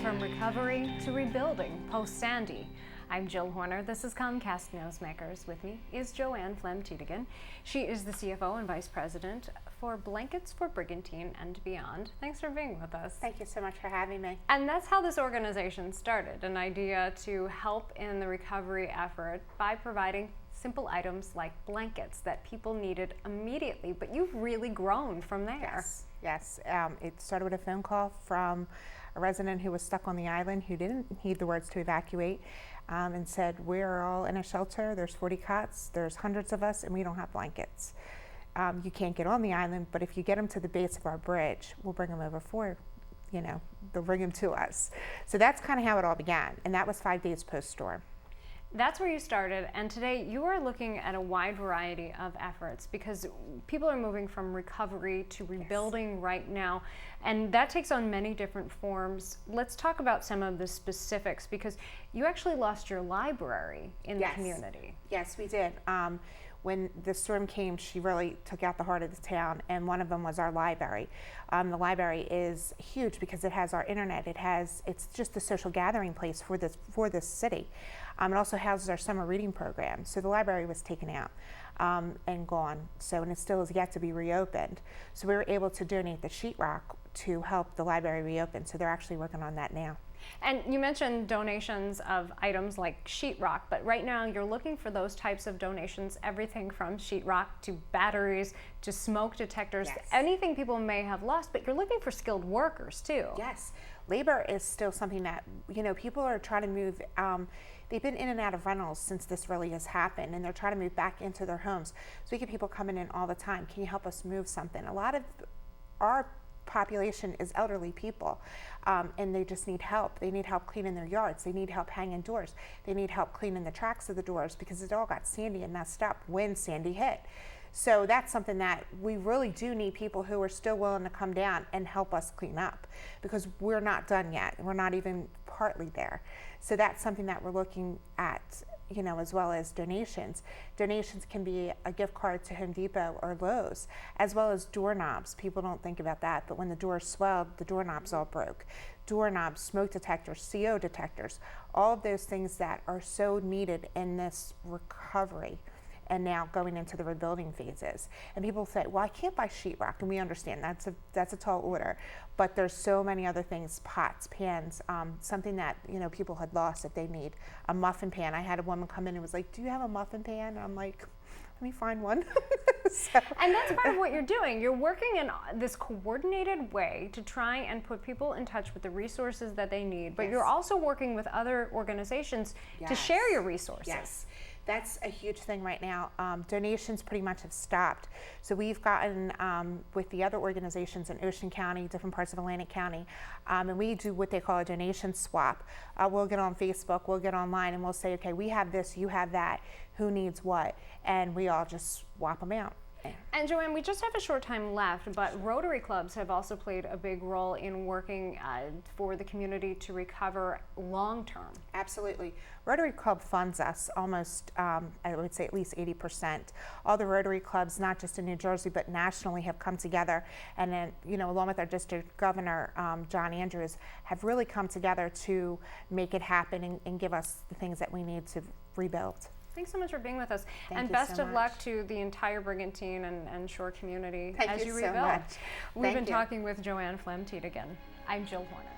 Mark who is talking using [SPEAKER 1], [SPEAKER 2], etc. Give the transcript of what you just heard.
[SPEAKER 1] from recovery to rebuilding post-Sandy. I'm Jill Horner. This is Comcast Newsmakers. With me is Joanne Flem-Tiedeken. She is the CFO and Vice President for Blankets for Brigantine and Beyond. Thanks for being with us.
[SPEAKER 2] Thank you so much for having me.
[SPEAKER 1] And that's how this organization started, an idea to help in the recovery effort by providing simple items like blankets that people needed immediately, but you've really grown from there.
[SPEAKER 2] Yes. It started with a phone call from a resident who was stuck on the island who didn't heed the words to evacuate and said, we're all in a shelter, there's 40 cots, there's hundreds of us, and we don't have blankets. You can't get on the island, but if you get them to the base of our bridge, we'll bring them over for, they'll bring them to us. So that's kind of how it all began, and that was 5 days post-storm.
[SPEAKER 1] That's where you started, and today you are looking at a wide variety of efforts because people are moving from recovery to rebuilding right now, and that takes on many different forms. Let's talk about some of the specifics because you actually lost your library in the community.
[SPEAKER 2] Yes, we did. When the storm came, she really took out the heart of the town, and one of them was our library. The library is huge because it has our internet. It's just a social gathering place for this city. It also houses our summer reading program. So the library was taken out and gone. And it still is yet to be reopened. So we were able to donate the sheetrock to help the library reopen. So they're actually working on that now.
[SPEAKER 1] And you mentioned donations of items like sheetrock, but right now you're looking for those types of donations, everything from sheetrock to batteries to smoke detectors, anything people may have lost, but you're looking for skilled workers too.
[SPEAKER 2] Yes, labor is still something that, people are trying to move. They've been in and out of rentals since this really has happened, and they're trying to move back into their homes. So we get people coming in all the time. Can you help us move something? A lot of our population is elderly people, and they just need help. They need help cleaning their yards. They need help hanging doors. They need help cleaning the tracks of the doors because it all got sandy and messed up when Sandy hit. So that's something that we really do need people who are still willing to come down and help us clean up because we're not done yet. We're not even partly there. So that's something that we're looking at, as well as donations. Donations can be a gift card to Home Depot or Lowe's, as well as doorknobs. People don't think about that, but when the doors swelled, the doorknobs all broke. Doorknobs, smoke detectors, CO detectors, all of those things that are so needed in this recovery and now going into the rebuilding phases. And people say, well, I can't buy sheetrock, and we understand that's a tall order, but there's so many other things, pots, pans, something that people had lost that they need. A muffin pan. I had a woman come in and was like, do you have a muffin pan? And I'm like, let me find one.
[SPEAKER 1] And that's part of what you're doing. You're working in this coordinated way to try and put people in touch with the resources that they need, but you're also working with other organizations to share your resources.
[SPEAKER 2] Yes. That's a huge thing right now. Donations pretty much have stopped. So we've gotten with the other organizations in Ocean County, different parts of Atlantic County, and we do what they call a donation swap. We'll get on Facebook, we'll get online, and we'll say, okay, we have this, you have that, who needs what? And we all just swap them out.
[SPEAKER 1] And Joanne, we just have a short time left, but Rotary clubs have also played a big role in working for the community to recover long term.
[SPEAKER 2] Absolutely. Rotary Club funds us almost, I would say at least 80%. All the Rotary clubs, not just in New Jersey, but nationally have come together and then, along with our district governor, John Andrews, have really come together to make it happen and give us the things that we need to rebuild.
[SPEAKER 1] Thanks so much for being with us.
[SPEAKER 2] Thank
[SPEAKER 1] and
[SPEAKER 2] you
[SPEAKER 1] best
[SPEAKER 2] so
[SPEAKER 1] of
[SPEAKER 2] much.
[SPEAKER 1] luck to the entire Brigantine and Shore community
[SPEAKER 2] Thank
[SPEAKER 1] as
[SPEAKER 2] you
[SPEAKER 1] you
[SPEAKER 2] so
[SPEAKER 1] rebuild.
[SPEAKER 2] much.
[SPEAKER 1] We've been talking with Joanne Flem-Tiedeken. I'm Jill Horner.